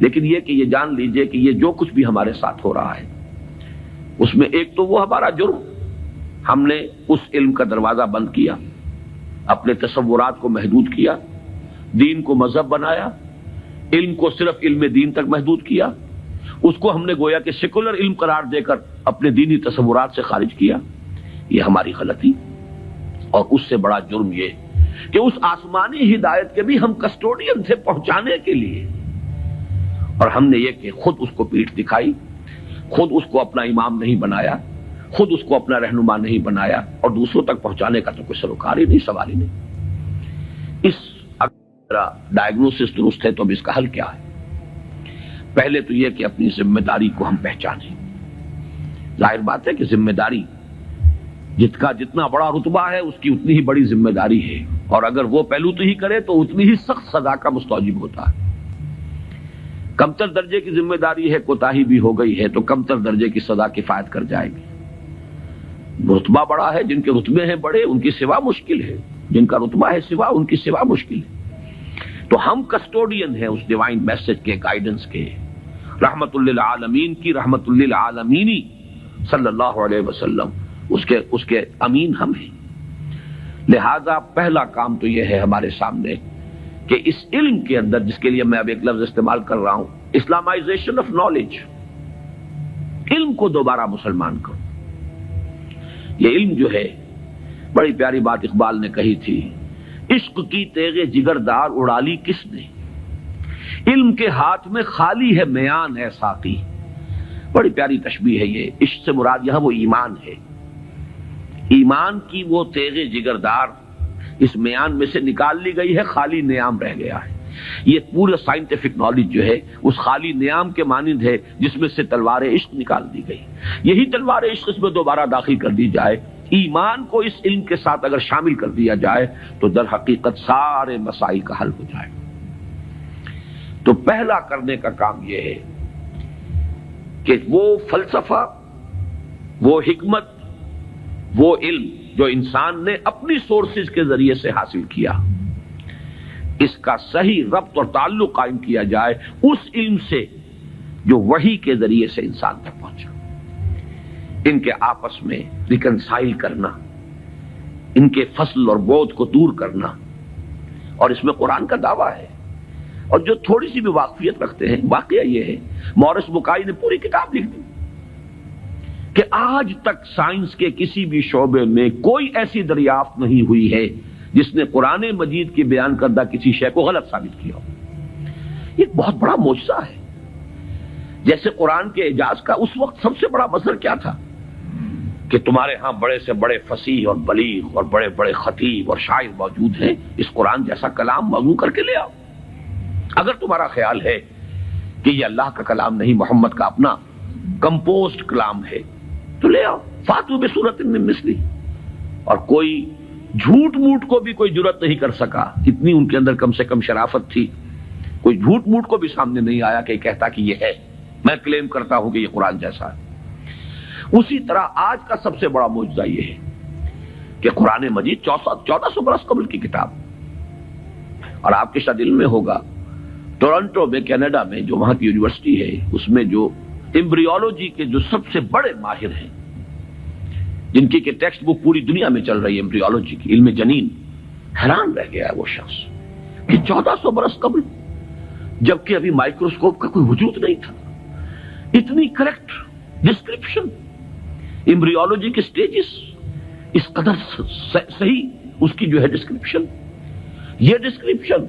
لیکن یہ کہ یہ جان لیجئے کہ یہ جو کچھ بھی ہمارے ساتھ ہو رہا ہے اس میں ایک تو وہ ہمارا جرم، ہم نے اس علم کا دروازہ بند کیا، اپنے تصورات کو محدود کیا، دین کو مذہب بنایا، علم کو صرف علم دین تک محدود کیا، اس کو ہم نے گویا کہ سیکولر علم قرار دے کر اپنے دینی تصورات سے خارج کیا۔ یہ ہماری غلطی، اور اس سے بڑا جرم یہ کہ اس آسمانی ہدایت کے بھی ہم کسٹوڈین تھے پہنچانے کے لیے، اور ہم نے یہ کہ خود اس کو پیٹھ دکھائی، خود اس کو اپنا امام نہیں بنایا، خود اس کو اپنا رہنما نہیں بنایا، اور دوسروں تک پہنچانے کا تو کوئی سروکار ہی نہیں، سوال ہی نہیں۔ اس اگر ڈائگنوسس درست ہے تو اب اس کا حل کیا ہے؟ پہلے تو یہ کہ اپنی ذمہ داری کو ہم پہچانیں۔ ظاہر بات ہے کہ ذمہ داری جتنا بڑا رتبہ ہے اس کی اتنی ہی بڑی ذمہ داری ہے، اور اگر وہ پہلو تو ہی کرے تو اتنی ہی سخت سزا کا مستوجب ہوتا ہے۔ کمتر درجے کی ذمہ داری ہے، کوتاہی بھی ہو گئی ہے تو کمتر درجے کی سزا کفایت کر جائے گی۔ رتبہ بڑا ہے، جن کے رتبے ہیں بڑے ان کی سوا مشکل ہے، جن کا رتبہ ہے سوا ان کی سوا مشکل ہے۔ تو ہم کسٹوڈین ہیں اس ڈیوائن میسج کے، گائیڈنس کے، رحمت للعالمین کی رحمت للعالمینی صلی اللہ علیہ وسلم، اس کے امین ہم ہیں۔ لہذا پہلا کام تو یہ ہے ہمارے سامنے کہ اس علم کے اندر، جس کے لیے میں اب ایک لفظ استعمال کر رہا ہوں، اسلامائزیشن آف نالج، علم کو دوبارہ مسلمان کرو۔ یہ علم جو ہے، بڑی پیاری بات اقبال نے کہی تھی، عشق کی تیغ جگردار اڑا لی کس نے، علم کے ہاتھ میں خالی ہے میان ہے ساقی۔ بڑی پیاری تشبیہ ہے یہ۔ عشق سے مراد یہاں وہ ایمان ہے، ایمان کی وہ تیغ جگردار اس میان میں سے نکال لی گئی ہے، خالی نیام رہ گیا ہے۔ یہ پورا سائنٹیفک نالج جو ہے اس خالی نیام کے مانند ہے جس میں سے تلوار عشق نکال دی گئی۔ یہی تلوار عشق اس میں دوبارہ داخل کر دی جائے، ایمان کو اس علم کے ساتھ اگر شامل کر دیا جائے تو در حقیقت سارے مسائل کا حل ہو جائے۔ تو پہلا کرنے کا کام یہ ہے کہ وہ فلسفہ، وہ حکمت، وہ علم جو انسان نے اپنی سورسز کے ذریعے سے حاصل کیا، اس کا صحیح ربط اور تعلق قائم کیا جائے اس علم سے جو وحی کے ذریعے سے انسان تک پہنچا۔ ان کے آپس میں ریکنسائل کرنا، ان کے فصل اور بود کو دور کرنا، اور اس میں قرآن کا دعویٰ ہے۔ اور جو تھوڑی سی بھی واقفیت رکھتے ہیں، واقعہ یہ ہے مورس بکائی نے پوری کتاب لکھ دی کہ آج تک سائنس کے کسی بھی شعبے میں کوئی ایسی دریافت نہیں ہوئی ہے جس نے قرآن مجید کی بیان کردہ کسی شے کو غلط ثابت کیا ہو۔ یہ ایک بہت بڑا معجزہ ہے۔ جیسے قرآن کے اعجاز کا اس وقت سب سے بڑا مظہر کیا تھا کہ تمہارے ہاں بڑے سے بڑے فصیح اور بلیغ اور بڑے بڑے خطیب اور شاعر موجود ہیں، اس قرآن جیسا کلام موضوع کر کے لے آؤ۔ اگر تمہارا خیال ہے کہ یہ اللہ کا کلام نہیں، محمد کا اپنا کمپوزڈ کلام ہے، تو لے آؤ، فاتو بسورۃ من مثلی۔ اور کوئی جھوٹ موٹ کو بھی کوئی جرات نہیں کر سکا، اتنی ان کے اندر کم سے کم شرافت تھی، کوئی جھوٹ موٹ کو بھی سامنے نہیں آیا کہ کہتا کہ یہ ہے، میں کلیم کرتا ہوں کہ یہ قرآن جیسا ہے۔ اسی طرح آج کا سب سے بڑا معجزہ یہ ہے کہ قرآن مجید 1400 برس قبل کی کتاب، اور آپ کے شاید علم میں ہوگا ٹورنٹو میں، کینیڈا میں، جو وہاں کی یونیورسٹی ہے، اس میں جو ایمبریولوجی کے جو سب سے بڑے ماہر ہیں، جن کی کہ ٹیکسٹ بک پوری دنیا میں چل رہی ہے ایمبریولوجی کی، علم جنین، حیران رہ گیا ہے وہ شخص کہ 1400 برس قبل، جبکہ ابھی مائکروسکوپ کا کوئی وجود نہیں تھا، اتنی کریکٹ ڈسکرپشن ایمبریولوجی کے سٹیجز، اس قدر صحیح اس کی جو ہے ڈسکرپشن، یہ ڈسکرپشن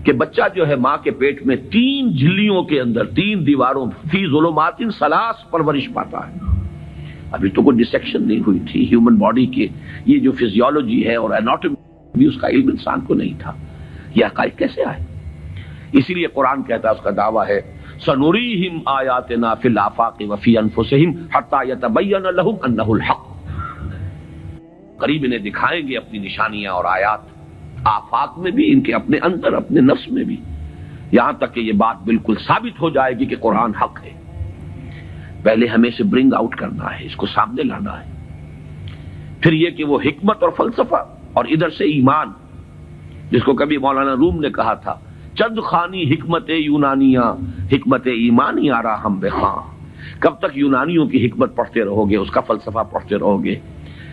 کہ بچہ جو ہے ماں کے پیٹ میں 3 جھلیوں کے اندر 3 دیواروں فی ظلمات ثلاث پرورش پاتا ہے۔ ابھی تو کوئی ڈسیکشن نہیں ہوئی تھی ہیومن باڈی کے، یہ جو فزیولوجی ہے اور اناٹومی بھی اس کا علم انسان کو نہیں تھا۔ یہ حقائق کیسے آئے؟ اسی لیے قرآن کہتا ہے، اس کا دعویٰ ہے سنوریہم آیاتنا فی الآفاق وفی انفسہم حتی یتبین لہم انہ الحق، قریب انہیں دکھائیں گے اپنی نشانیاں اور آیات، آفاق میں بھی، ان کے اپنے اندر، اپنے نفس میں بھی، یہاں تک کہ یہ بات بالکل ثابت ہو جائے گی کہ قرآن حق ہے۔ پہلے ہمیں اسے برنگ آؤٹ کرنا ہے، اس کو سامنے لانا ہے۔ پھر یہ کہ وہ حکمت اور فلسفہ، اور ادھر سے ایمان، جس کو کبھی مولانا روم نے کہا تھا چند خانی حکمت یونانیاں حکمت ایمانی آرا ہم بخواں. کب تک یونانیوں کی حکمت پڑھتے رہو گے، اس کا فلسفہ پڑھتے رہو گے؟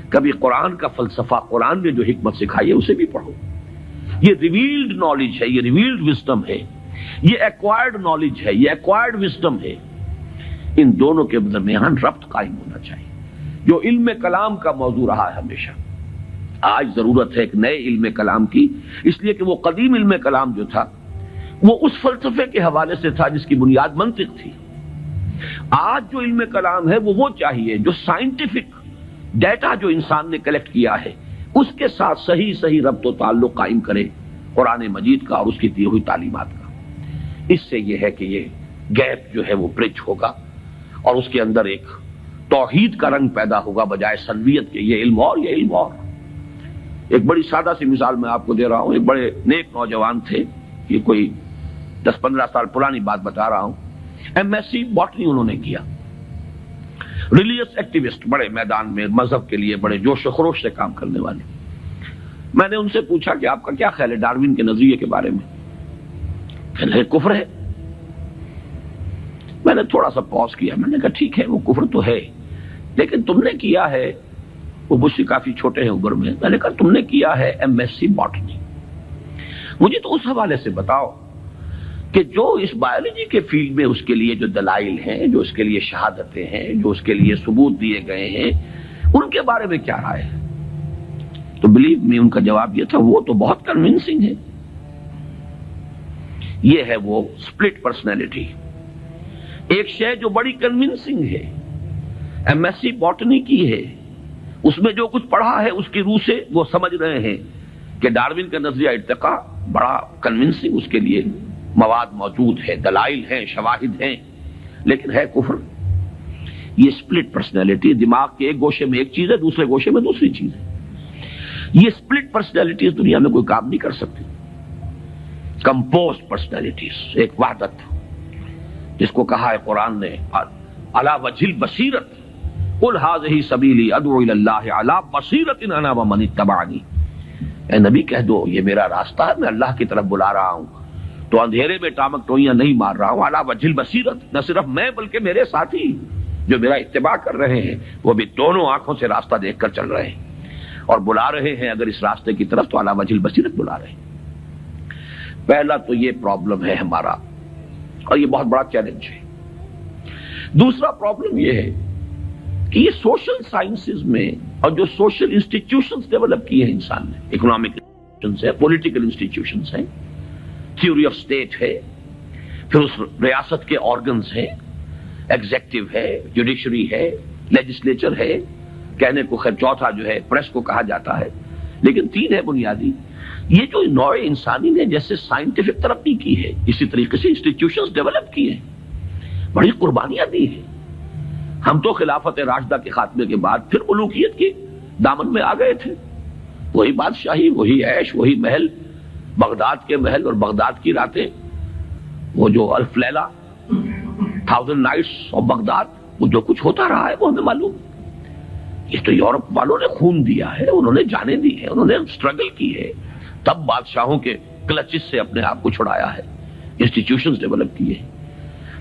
کبھی قرآن کا فلسفہ، قرآن نے جو حکمت سکھائی ہے اسے بھی پڑھو. یہ ریویلڈ نالج ہے، یہ ریویلڈ وزڈم ہے، یہ ایکوائرڈ نالج ہے، یہ ایکوائرڈ وزڈم ہے. ان دونوں کے درمیان ربط قائم ہونا چاہیے، جو علم کلام کا موضوع رہا ہے ہمیشہ. آج ضرورت ہے ایک نئے علم کلام کی، اس لیے کہ وہ قدیم علم کلام جو تھا وہ اس فلسفے کے حوالے سے تھا جس کی بنیاد منطق تھی. آج جو علم کلام ہے وہ چاہیے جو سائنٹیفک ڈیٹا جو انسان نے کلیکٹ کیا ہے اس کے ساتھ صحیح ربط و تعلق قائم کرے قرآن مجید کا اور اس کی دی ہوئی تعلیمات کا. اس سے یہ ہے کہ یہ گیپ جو ہے وہ برج ہوگا اور اس کے اندر ایک توحید کا رنگ پیدا ہوگا بجائے سنویت کے. یہ علم اور یہ علم اور. ایک بڑی سادہ سی مثال میں آپ کو دے رہا ہوں. ایک بڑے نیک نوجوان تھے، یہ کوئی 10-15 سال پرانی بات بتا رہا ہوں. ایم ایس سی باٹنی انہوں نے کیا. ریلیجس ایکٹیوسٹ، بڑے میدان میں مذہب کے لیے بڑے جوش و خروش سے کام کرنے والے. میں نے ان سے پوچھا کہ آپ کا کیا خیال ہے ڈاروین کے نظریے کے بارے میں؟ کہنے لگے کفر ہے. میں نے تھوڑا سا پاز کیا، میں نے کہا ٹھیک ہے وہ کفر تو ہے، لیکن تم نے کیا ہے، وہ مجھ سے کافی چھوٹے ہیں عمر میں، میں نے کہا تم نے کیا ہے ایم ایس سی باٹنی. مجھے تو اس حوالے سے بتاؤ کہ جو اس بایولوجی کے فیلڈ میں اس کے لیے جو دلائل ہیں، جو اس کے لیے شہادتیں ہیں، جو اس کے لیے ثبوت دیے گئے ہیں، ان کے بارے میں کیا رائے ہے؟ تو بلیو می ان کا جواب یہ تھا وہ تو بہت کنونسنگ ہے. یہ ہے وہ سپلٹ پرسنالٹی. ایک شے جو بڑی کنونسنگ ہے، ایم ایس سی باٹنی کی ہے، اس میں جو کچھ پڑھا ہے اس کی روح سے وہ سمجھ رہے ہیں کہ ڈاروین کا نظریہ ارتقاء بڑا کنونسنگ، اس کے لیے مواد موجود ہے، دلائل ہیں، شواہد ہیں، لیکن ہے کفر. یہ سپلٹ پرسنالٹی، دماغ کے ایک گوشے میں ایک چیز ہے، دوسرے گوشے میں دوسری چیز ہے. یہ سپلٹ پرسنالٹی اس دنیا میں کوئی کام نہیں کر سکتی. کمپوز پرسنالٹیز، ایک وحدت جس کو کہا ہے قرآن نے علی وجہ البصیرت قل ھذہ سبیلی ادعو الی اللہ علی بصیرۃ انا ومن اتبعنی. اے نبی کہہ دو یہ میرا راستہ ہے، میں اللہ کی طرف بلا رہا ہوں، تو اندھیرے میں ٹامک ٹوئیاں نہیں مار رہا ہوں. علی وجہ البصیرت، نہ صرف میں بلکہ میرے ساتھی جو میرا اتباع کر رہے ہیں وہ بھی دونوں آنکھوں سے راستہ دیکھ کر چل رہے ہیں اور بلا رہے ہیں اگر اس راستے کی طرف تو علی وجہ البصیرت بلا رہے ہیں. پہلا تو یہ پرابلم ہے ہمارا اور یہ بہت بڑا چیلنج ہے. دوسرا پرابلم یہ ہے کہ یہ سوشل سائنسز میں اور جو سوشل انسٹیٹیوشنز ڈیولپ کیے ہیں انسان نے، اکنامک انسٹیٹیوشنز ہیں، پولیٹیکل انسٹیٹیوشنز ہیں، تھیوری آف اسٹیٹ ہے، پھر اس ریاست کے آرگنز ہیں، ایگزیکٹو ہے، جوڈیشری ہے، لیجسلیچر ہے، کہنے کو خیر چوتھا جو ہے پریس کو کہا جاتا ہے، لیکن تین ہے بنیادی. یہ جو نوع انسانی نے جیسے سائنٹیفک ترقی کی ہے اسی طریقے سے انسٹیٹیوشنز ڈیولپ کیے ہیں، بڑی قربانیاں دی ہیں. ہم تو خلافت راشدہ کے خاتمے کے بعد پھر ملوکیت کے دامن میں آ گئے تھے. وہی بادشاہی، وہی عیش، وہی محل، بغداد کے محل اور بغداد کی راتیں، وہ جو الف لیلہ، 1000 نائٹس آف بغداد، وہ جو کچھ ہوتا رہا ہے وہ ہمیں معلوم. یہ تو یورپ والوں نے خون دیا ہے، انہوں نے جانیں دی ہے، انہوں نے اسٹرگل کی ہے، تب بادشاہوں کے کلچز سے اپنے آپ کو چھڑایا ہے، انسٹیٹیوشنز ڈیولپ کیے ہیں.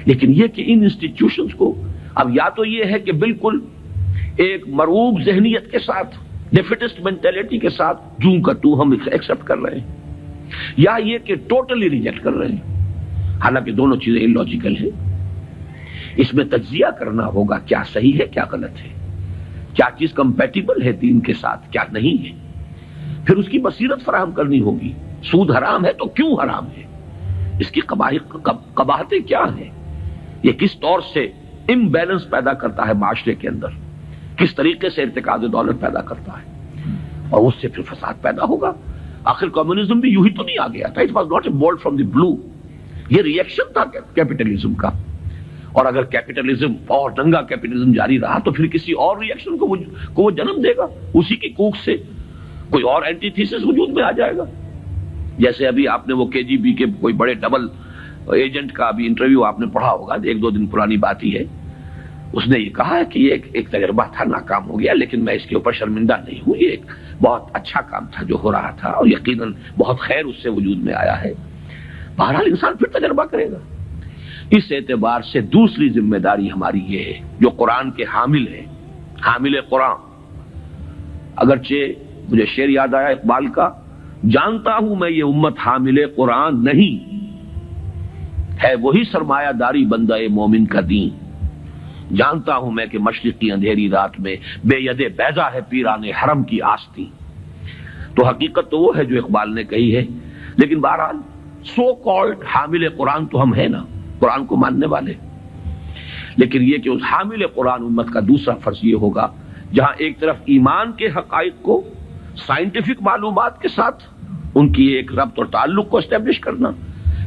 لیکن یہ کہ ان انسٹیٹیوشنز کو اب یا تو یہ ہے کہ بالکل ایک مرعوب ذہنیت کے ساتھ، ڈیفیٹسٹ مینٹیلٹی کے ساتھ جوں کا تو ہم ایکسپٹ کر رہے ہیں، یا یہ کہ ٹوٹلی ریجیکٹ کر رہے ہیں. حالانکہ دونوں چیزیں انلاجیکل ہیں. اس میں تجزیہ کرنا ہوگا کیا صحیح ہے کیا غلط ہے، کیا چیز کمپیٹیبل ہے دین کے ساتھ کیا نہیں ہے. پھر اس کی بصیرت فراہم کرنی ہوگی. سود حرام ہے تو کیوں حرام ہے، اس کی قباحتیں کیا ہیں، یہ کس طور سے امبیلنس پیدا کرتا ہے معاشرے کے اندر، کس طریقے سے ارتکاز دولت پیدا کرتا ہے، اور اس سے پھر فساد پیدا ہوگا. آخر کمیونزم بھی یوں ہی تو نہیں آ گیا تھا. It was not a bolt from the blue. یہ ریئیکشن تھا کیپٹلزم کا، اور اگر کیپٹلزم اور دنگا کیپٹلزم جاری رہا تو پھر کسی اور ریئیکشن کو وہ جنم دے گا. اسی کی کوکھ سے کوئی اور اینٹی تھیسس وجود میں آ جائے گا. جیسے ابھی آپ نے وہ کے جی بی کے کوئی بڑے ڈبل ایجنٹ کا ابھی انٹرویو آپ نے پڑھا ہوگا، 1-2 دن پرانی بات ہی ہے. اس نے یہ کہا ہے کہ یہ ایک تجربہ تھا، ناکام ہو گیا، لیکن میں اس کے اوپر شرمندہ نہیں ہوں. یہ ایک بہت اچھا کام تھا جو ہو رہا تھا اور یقیناً بہت خیر اس سے وجود میں آیا ہے. بہرحال انسان پھر تجربہ کرے گا۔ اس اعتبار سے دوسری ذمہ داری ہماری یہ ہے جو قرآن کے حامل ہیں، حامل قرآن، اگرچہ مجھے شعر یاد آیا اقبال کا، جانتا ہوں میں یہ امت حامل قرآن نہیں ہے، وہی سرمایہ داری بندہ مومن کا دین، جانتا ہوں میں کہ مشرقی اندھیری رات میں بے ید بیضا ہے پیران حرم کی آستی۔ تو حقیقت تو وہ ہے جو اقبال نے کہی ہے، لیکن بہرحال سو کالڈ حامل قرآن تو ہم ہیں نا، قرآن کو ماننے والے، لیکن یہ کہ اس حامل قرآن امت کا دوسرا فرض یہ ہوگا جہاں ایک طرف ایمان کے حقائق کو سائنٹیفک معلومات کے ساتھ ان کی ایک ربط اور تعلق کو اسٹیبلش کرنا،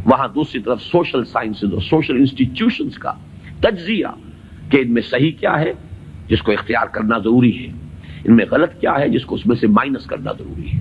وہاں دوسری طرف سوشل سائنسز اور سوشل انسٹیٹیوشنز کا تجزیہ کہ ان میں صحیح کیا ہے جس کو اختیار کرنا ضروری ہے، ان میں غلط کیا ہے جس کو اس میں سے مائنس کرنا ضروری ہے۔